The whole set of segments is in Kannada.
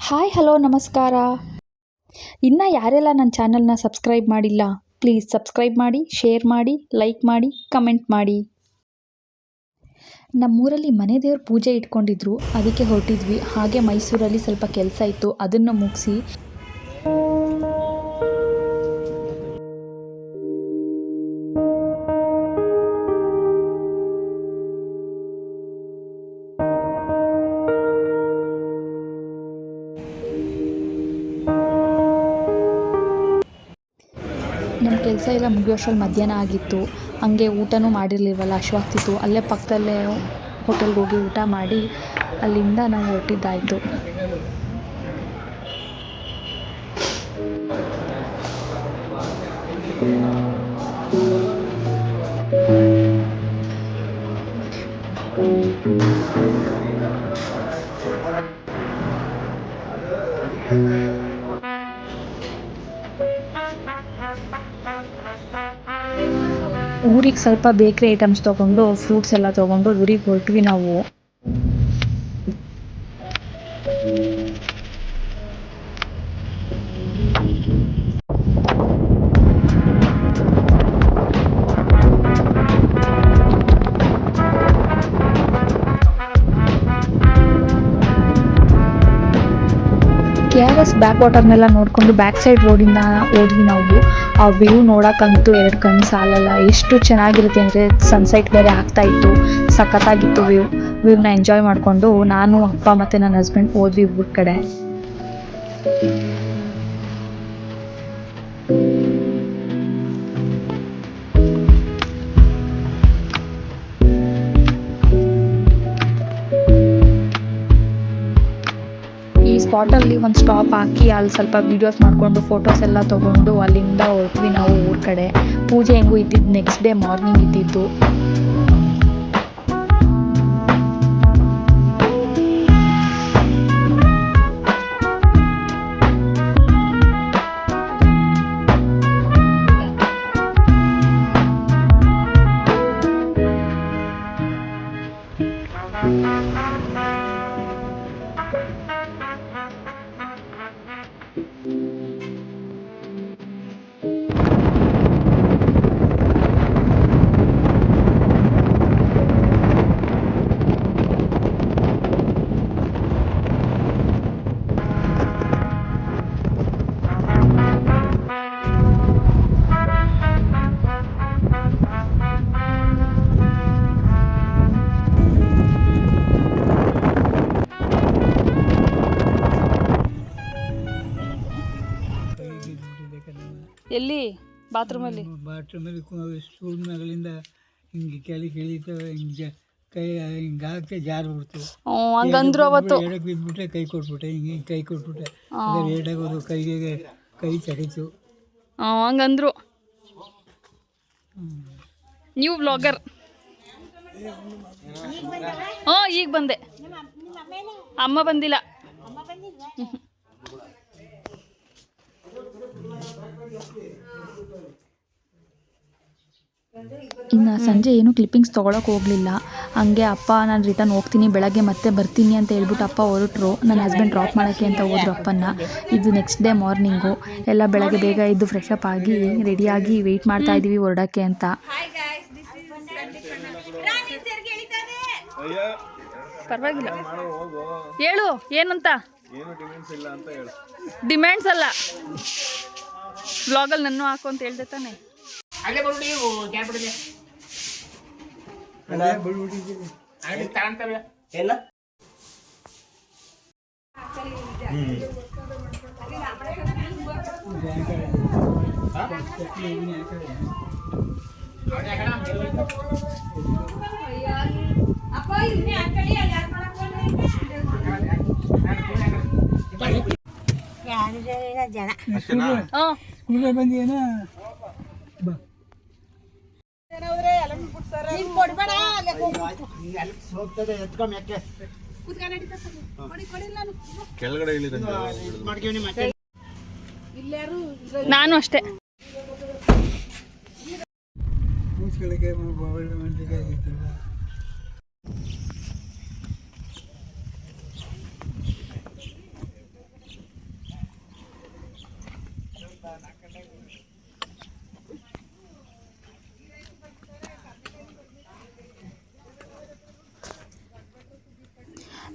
ಹಾಯ್ ಹಲೋ ನಮಸ್ಕಾರ. ಇನ್ನೂ ಯಾರೆಲ್ಲ ನನ್ನ ಚಾನಲ್ನ ಸಬ್ಸ್ಕ್ರೈಬ್ ಮಾಡಿಲ್ಲ ಪ್ಲೀಸ್ ಸಬ್ಸ್ಕ್ರೈಬ್ ಮಾಡಿ, ಶೇರ್ ಮಾಡಿ, ಲೈಕ್ ಮಾಡಿ, ಕಮೆಂಟ್ ಮಾಡಿ. ನಮ್ಮೂರಲ್ಲಿ ಮನೆ ದೇವ್ರ ಪೂಜೆ ಇಟ್ಕೊಂಡಿದ್ರು, ಅದಕ್ಕೆ ಹೊರಟಿದ್ವಿ. ಹಾಗೆ ಮೈಸೂರಲ್ಲಿ ಸ್ವಲ್ಪ ಕೆಲಸ ಇತ್ತು, ಅದನ್ನು ಮುಗಿಸಿ ನಮ್ಮ ಕೆಲಸ ಎಲ್ಲ ಮುಗಿಯೋಷ್ಟ್ರಲ್ಲಿ ಮಧ್ಯಾಹ್ನ ಆಗಿತ್ತು. ಹಾಗೆ ಊಟನೂ ಮಾಡಿರಲಿಲ್ವಲ್ಲ, ಹಶ್ವಾಗ್ತಿತ್ತು. ಅಲ್ಲೇ ಪಕ್ಕದಲ್ಲೇ ಹೋಟೆಲ್ಗೆ ಹೋಗಿ ಊಟ ಮಾಡಿ ಅಲ್ಲಿಂದ ನಾವು ಹೊರಟಿದ್ದಾಯಿತು. ಊರಿಗೆ ಸ್ವಲ್ಪ ಬೇಕ್ರಿ ಐಟಮ್ಸ್ ತೊಗೊಂಡು, ಫ್ರೂಟ್ಸ್ ಎಲ್ಲ ತೊಗೊಂಡು ಊರಿಗೆ ಹೊರಟ್ವಿ ನಾವು. KRS ಬ್ಯಾಕ್ ವಾಟರ್ನೆಲ್ಲ ನೋಡಿಕೊಂಡು ಬ್ಯಾಕ್ ಸೈಡ್ ರೋಡಿಂದ ಹೋದ್ವಿ ನಾವು. ಆ ವ್ಯೂ ನೋಡೋಕ್ಕಂತೂ ಎರಡು ಕಣ್ಣು ಸಾಲಲ್ಲ. ಎಷ್ಟು ಚೆನ್ನಾಗಿರುತ್ತೆ ಅಂದರೆ ಸನ್ಸೆಟ್ ಬೇರೆ ಆಗ್ತಾ ಇತ್ತು, ಸಖತ್ತಾಗಿತ್ತು ವ್ಯೂನ ಎಂಜಾಯ್ ಮಾಡಿಕೊಂಡು ನಾನು, ಅಪ್ಪ ಮತ್ತು ನನ್ನ ಹಸ್ಬೆಂಡ್ ಹೋದ್ವಿ ಊರ ಕಡೆ. ಈ ಸ್ಪಾಟಲ್ಲಿ ಒಂದು ಸ್ಟಾಪ್ ಹಾಕಿ ಅಲ್ಲಿ ಸ್ವಲ್ಪ ವೀಡಿಯೋಸ್ ಮಾಡಿಕೊಂಡು ಫೋಟೋಸ್ ಎಲ್ಲ ತೊಗೊಂಡು ಅಲ್ಲಿಂದ ಹೊರಟ್ವಿ ನಾವು ಊರ ಕಡೆ. ಪೂಜೆ ಹೆಂಗೂ ಇದ್ದಿದ್ದು ನೆಕ್ಸ್ಟ್ ಡೇ ಮಾರ್ನಿಂಗ್ ಇದ್ದಿದ್ದು. ಎಲ್ಲಿ ಬಾತ್ರೂಮಲ್ಲಿ ಸ್ಟೂಲ್ ಮ್ಯಾಗಳಿಂದ ಹಿಂಗೆ ಕೆಳಗೆ ಇಳಿತವೆ, ಹಿಂಗೆ ಕೈ ಹಿಂಗೆ ಹಾಕಿ ಜಾರು ಬಿಡ್ತು. ಹಂಗಂದ್ರು ಅವತ್ತು ಎಡಕ್ಕೆ ಬಿದ್ದುಬಿಟ್ಟೆ, ಕೈ ಕೊಟ್ಬಿಟ್ಟೆ, ಹಿಂಗೆ ಕೈ ಕೊಟ್ಬಿಟ್ಟೆ, ಅದೇ ಏಟಾಗೋದು, ಕೈಗೆ ಕೈ ತಡೀತು. ಹಂಗಂದ್ರು. ನೀವು ಬ್ಲಾಗರ್? ಈಗ ಬಂದೆ. ಅಮ್ಮ ಬಂದಿಲ್ಲ. ಇನ್ನು ಸಂಜೆ ಏನೂ ಕ್ಲಿಪ್ಪಿಂಗ್ಸ್ ತೊಗೊಳಕ್ಕೆ ಹೋಗಲಿಲ್ಲ. ಹಂಗೆ ಅಪ್ಪ ನಾನು ರಿಟರ್ನ್ ಹೋಗ್ತೀನಿ, ಬೆಳಗ್ಗೆ ಮತ್ತೆ ಬರ್ತೀನಿ ಅಂತ ಹೇಳ್ಬಿಟ್ಟು ಅಪ್ಪ ಹೊರಟರು. ನನ್ನ ಹಸ್ಬೆಂಡ್ ಡ್ರಾಪ್ ಮಾಡೋಕ್ಕೆ ಅಂತ ಹೋದ್ರು ಅಪ್ಪನ. ಇದು ನೆಕ್ಸ್ಟ್ ಡೇ ಮಾರ್ನಿಂಗು. ಎಲ್ಲ ಬೆಳಗ್ಗೆ ಬೇಗ ಎದ್ದು ಫ್ರೆಶ್ ಅಪ್ ಆಗಿ ರೆಡಿಯಾಗಿ ವೆಯ್ಟ್ ಮಾಡ್ತಾ ಇದ್ದೀವಿ ಹೊರಡೋಕ್ಕೆ ಅಂತ. ಪರವಾಗಿಲ್ಲ, ಹೇಳು ಏನಂತ. ಡಿಮ್ಯಾಂಡ್ಸ್ ಅಲ್ಲ, ವ್ಲಾಗಲ್ಲಿ ನನ್ನ ಹಾಕು ಅಂತ ಹೇಳ್ದೆ ತಾನೆ. ಬಂದಿಯೇನ ನಾನು ಅಷ್ಟೇ.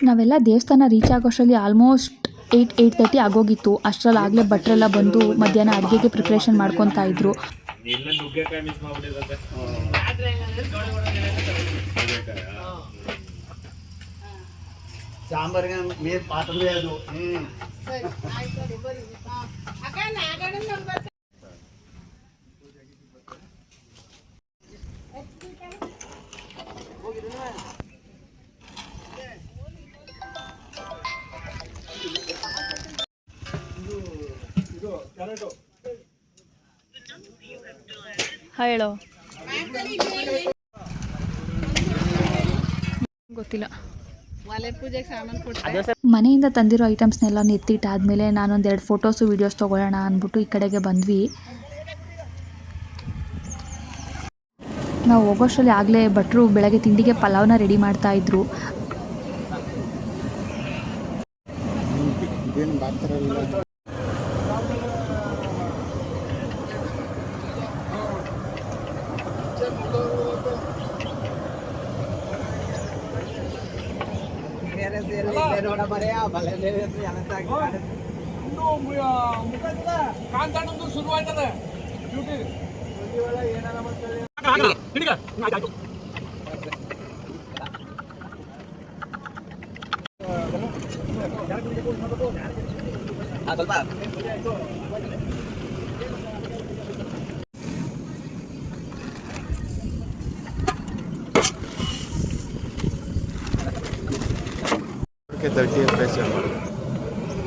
ನಾವೆಲ್ಲ ದೇವಸ್ಥಾನ ರೀಚ್ ಆಗೋಷ್ಟರಲ್ಲಿ ಆಲ್ಮೋಸ್ಟ್ 8:30 ಆಗೋಗಿತ್ತು. ಅಷ್ಟರಲ್ಲಿ ಆಗಲೇ ಭಟ್ರೆಲ್ಲ ಬಂದು ಮಧ್ಯಾಹ್ನ ಅಡುಗೆಗೆ ಪ್ರಿಪ್ರೇಷನ್ ಮಾಡ್ಕೊತಾ ಇದ್ರು. ಸಾಂಬಾರಿಗೆ ಮೇಲ್ ಪಾತ್ರೆ ಅದು ಹೇಳೋ ಗೊತ್ತಿಲ್ಲ. ಮನೆಯಿಂದ ತಂದಿರೋ ಐಟಮ್ಸ್ನೆಲ್ಲ ಎತ್ತಿಟ್ಟಾದ್ಮೇಲೆ ನಾನೊಂದೆರಡು ಫೋಟೋಸು ವೀಡಿಯೋಸ್ ತೊಗೊಳ್ಳೋಣ ಅಂದ್ಬಿಟ್ಟು ಈ ಕಡೆಗೆ ಬಂದ್ವಿ. ನಾವು ಹೋಗೋಷ್ಟರಲ್ಲಿ ಆಗಲೇ ಭಟ್ರು ಬೆಳಗ್ಗೆ ತಿಂಡಿಗೆ ಪಲಾವ್ನ ರೆಡಿ ಮಾಡ್ತಾಯಿದ್ರು.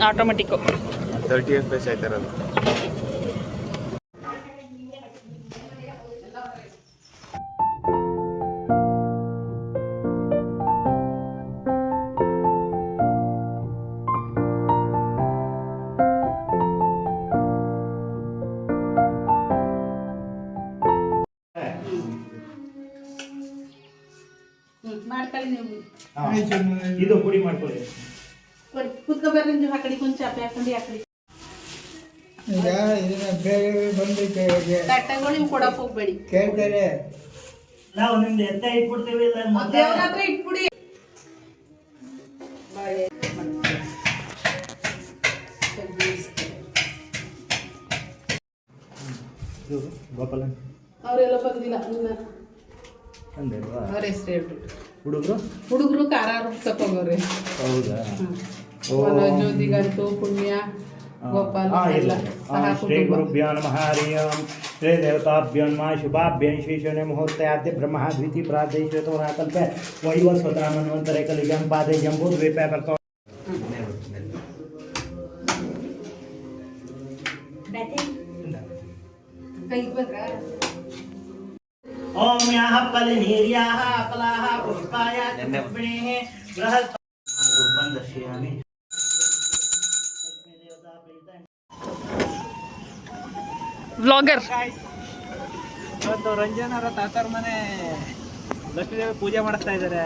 ಆಟೋಮೆಟಿಕ್ಕು 30 FPS ಆಯ್ತಾ ಇರೋದು. ಇದು ಪುಡಿ ಮಾಡ್ಕೊಳ್ಳಿ. ಈಗ ಇದನ್ನ ಬೇರೆ ಬಂದು ಕೇಳ್ತಾರೆ. ನಾವು ನಿಮ್ದು ಎತ್ತ ಇಟ್ಬಿಡ್ತೀವಿ ಇಲ್ಲ ಇಟ್ಬಿಡಿ. ಗೋಪಾಲ ಅವರೆಲ್ಲ ಬಂದಿಲ್ಲ. ಅವ್ರ ಹೆಸರು ಹೇಳ್ಬಿಟ್ಟು ಹುಡುಗರು ಖಾರ ರುಬ್ಸಕೋಗವ್ರಿ. ಹೌದಾ? ಜ್ಯೋತಿಗಂತೂ ಪುಣ್ಯ ಗೋಪಾಲ ಶ್ರೀ ಗುರುಭ್ಯೋ ನಮಃ ಹರಿ ಓಂ. ಶ್ರೀ ದೇವತಾಭ್ಯೋ ನಮಃ ಶುಭಾಭ್ಯಂ ಶ್ರೀ ಶೂನ್ಯ ಮುಹೂರ್ತಾದ್ಯ ಬ್ರಹ್ಮ ದ್ವಿತಿ ಪ್ರಾದೇಶ್ವತೋರಾಕಲ್ಪೆ ವೈವಸ್ವತಾ ಮನ್ವಂತರೆ ಕಲಿಗಂ ಪಾದೆ ಜಂಬೂ ದ್ವೀಪೆ ಬರ್ತಾವ. ಓಂ ಯಾಹ ಫಲನೀರ್ಯಾಹ ಫಲಾಹ ಪುಷ್ಪಾಯ ಪುಷ್ಪಿಣೇಃ ಬೃಹತ್ ಬಂದಶ್ಯಾಮಿ. ವ್ಲಾಗರ್ ಇವತ್ತು ರಂಜನರ ತಾತಾರ ಮನೆ ಲಕ್ಷ್ಮೀದೇವಿ ಪೂಜೆ ಮಾಡಿಸ್ತಾ ಇದ್ದಾರೆ.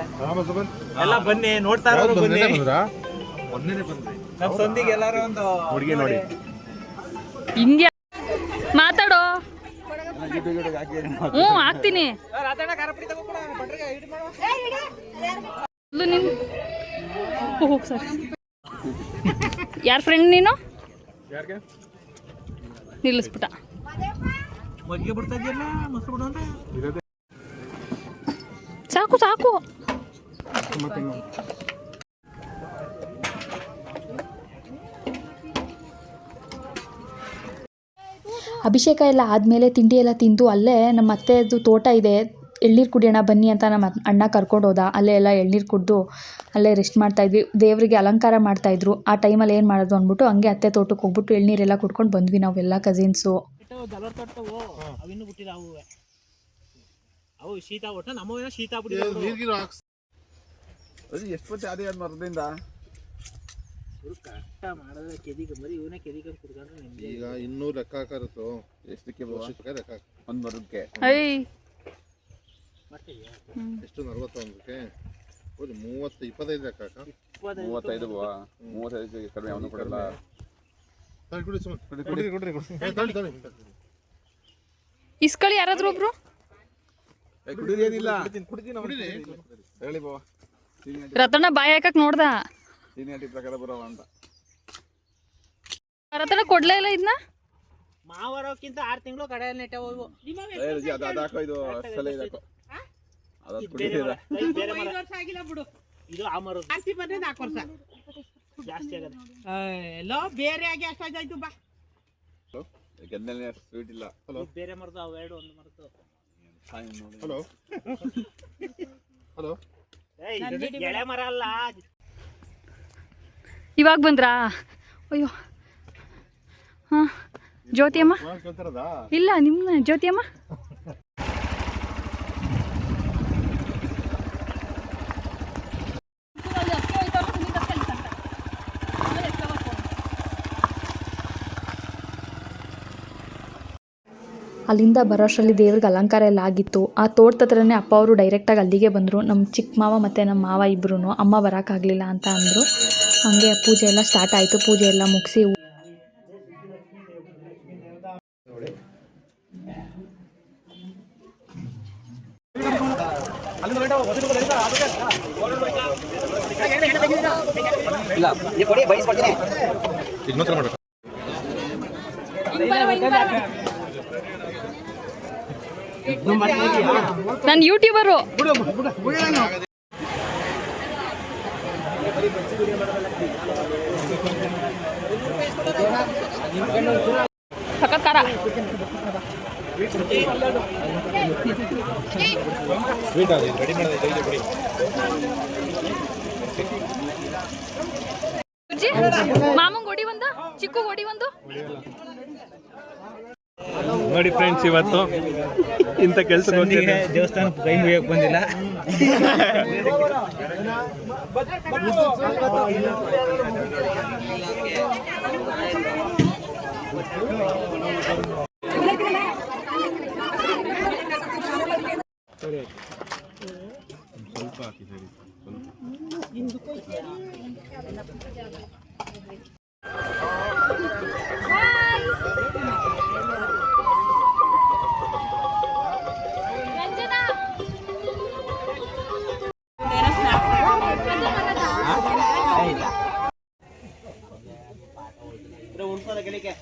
ಎಲ್ಲ ಬನ್ನಿ, ನೋಡ್ತಾ ಇರೋರು ಬನ್ನಿ. ನಮ್ಮ ಸಂದಿಗೆ ಎಲ್ಲಾರು ಒಂದು ಹುಡುಗಿ ನೋಡಿ. ಇಂಡಿಯಾ ಮಾತಾಡೋ. ಹಾಕ್ತೀನಿ. ಯಾರ ಫ್ರೆಂಡ್ ನೀನು? ನಿಲ್ಲಿಸ್ಬಿಟ್ಟ. ಮಜ್ಜಿಗೆ ಬಿಡ್ತಾ ಇದೆಯಲ್ಲ, ಮೊಸರು ಬಿಡು ಅಂತ. ಸಾಕು ಸಾಕು. ಅಭಿಷೇಕ ಎಲ್ಲ ಆದಮೇಲೆ ತಿಂಡಿ ಎಲ್ಲ ತಿಂದು ಅಲ್ಲೇ ನಮ್ಮ ಅತ್ತೆದು ತೋಟ ಇದೆ, ಎಳ್ನೀರು ಕುಡಿಯೋಣ ಬನ್ನಿ ಅಂತ ನಮ್ಮ ಅಣ್ಣ ಕರ್ಕೊಂಡು ಹೋದ. ಅಲ್ಲೇ ಎಲ್ಲ ಎಳ್ನೀರು ಕುಡಿದು ಅಲ್ಲೇ ರೆಸ್ಟ್ ಮಾಡ್ತಾಯಿದ್ವಿ. ದೇವರಿಗೆ ಅಲಂಕಾರ ಮಾಡ್ತಾಯಿದ್ರು. ಆ ಟೈಮಲ್ಲಿ ಏನು ಮಾಡೋದು ಅಂದ್ಬಿಟ್ಟು ಹಂಗೆ ಅತ್ತೆ ತೋಟಕ್ಕೆ ಹೋಗ್ಬಿಟ್ಟು ಎಳ್ನೀರೆಲ್ಲ ಕುಡ್ಕೊಂಡು ಬಂದ್ವಿ ನಾವೆಲ್ಲ ಕಸಿನ್ಸು. ಅವಿನ್ನೂ ಬಿಟ್ಟಿಲ್ಲ. ಅವು ಶೀತ ಒಟ್ಟು ನಮ್ಮವೇನೋ ಶೀತ ಬಿಟ್ಟಿಲ್ಲ. ಎಷ್ಟು ಪತ್ತೆ ಅದೇ ಮರದಿಂದ ಕಷ್ಟ ಮಾಡಿದ್ರೆ ಕೆದಿಗೆ ಮರಿ ಇವನೇ ಕೆದಿಗೆ ಕುಡ್ಕೊಂಡ್ರೆ ನಿಮ್ಗೆ ಈಗ 200 ಲೆಕ್ಕ ಹಾಕರುತ್ತು. ಎಷ್ಟಕ್ಕೆ ವರ್ಷಕ್ಕೆ ಲೆಕ್ಕ ಒಂದು ಮರಕ್ಕೆ ಎಷ್ಟು 41ಕ್ಕೆ 30 25 ಲೆಕ್ಕ ಹಾಕ. 35 ಕಡಿಮೆ ಅವನು ಕೊಡಲ್ಲ. ಇಸ್ಕೊಳ್ಳಿ ಯಾರಾದ್ರೂ ಒಬ್ರು. ಏನಿಲ್ಲ ಹೇಳಿ ಬಾವ ರತನ ಬಾಯಿ ಹಾಕಕ್ ನೋಡ್ದ ಸೀನಿಯಾರಿಟಿ ಪ್ರಕಾರ ಬರೋವ ಅಂತ. ರತನ ಕೊಡ್ಲೇ ಇಲ್ಲ ಇದನ್ನ. ಮಾವರೋಕ್ಕಿಂತ 6 ತಿಂಗಳು ಕಡೆ ನೆಟ್ಟೆ ಹೋಗು. ಅದು ಹಾಕೋ, ಇದು ಅಷ್ಟೆಲ್ಲ ಇದಾಕೋ. ಅದು ಬೇರೆ ಮರ. ಐದು ವರ್ಷ ಆಗಿಲ್ಲ ಬಿಡು. ಇದು ಆ ಮರ ಜಾಸ್ತಿ ಬಂದ್ರೆ 4 ವರ್ಷ ಜಾಸ್ತಿ ಆಗದೆ. ಎಲ್ಲೋ ಬೇರೆ ಆಗಿ ಅಷ್ಟಾಯ್ತು ಬಾ. ಗೆದ್ದಲೇ ಸ್ವೀಟ್ ಇಲ್ಲ. ಹಲೋ, ಬೇರೆ ಮರದ್ದು ಅವೆರಡು ಒಂದು ಮರದ್ದು. ಹಲೋ ಹಲೋ ಏಯ್ ಇದು ಎಳೆ ಮರ ಅಲ್ಲ. ಇವಾಗ ಬಂದ್ರಾ? ಅಯ್ಯೋ ಹಾ, ಜ್ಯೋತಿ ಅಮ್ಮ ಕೇಳ್ತಾರದ ಇಲ್ಲ, ನಿಮ್ಮ ಜ್ಯೋತಿ ಅಮ್ಮ. ಅಲ್ಲಿಂದ ಬರೋಷ್ಟರಲ್ಲಿ ದೇವ್ರಿಗೆ ಅಲಂಕಾರ ಎಲ್ಲ ಆಗಿತ್ತು. ಆ ತೋಟದ ಹತ್ರನೇ ಅಪ್ಪ ಅವರು ಡೈರೆಕ್ಟಾಗಿ ಅಲ್ಲಿಗೆ ಬಂದರು. ನಮ್ಮ ಚಿಕ್ಕ ಮಾವ ಮತ್ತು ನಮ್ಮ ಮಾವ ಇಬ್ಬರೂ. ಅಮ್ಮ ಬರೋಕ್ಕಾಗಲಿಲ್ಲ ಅಂತ ಅಂದರು. ಹಾಗೆ ಪೂಜೆ ಎಲ್ಲ ಸ್ಟಾರ್ಟ್ ಆಯಿತು. ಪೂಜೆ ಎಲ್ಲ ಮುಗಿಸಿ ಇನ್ನೊಂದು ಮಾಡ ನಾನು ಯೂಟ್ಯೂಬರು. ಸಖತ್ ಖಾರ. ಸ್ವೀಟ್ ಅದು ರೆಡಿ ಮಾಡಿದೆ ಕೊಡಿ. ಮಾಮಂಗ್ ಹೊಡಿ ಒಂದು, ಚಿಕ್ಕು ಹೊಡಿ ಒಂದು. ನೋಡಿ ಫ್ರೆಂಡ್ಸ್, ಇವತ್ತು ಇಂಥ ಕೆಲಸ ದೇವಸ್ಥಾನ ಕೈ ಮುಗಿಯಕ್ಕೆ ಬಂದಿಲ್ಲ. ಸ್ವಲ್ಪ ಹಾಕಿ ಸರಿ. ಉಳ್ಸೋದ ಗೆಳಿಕೆ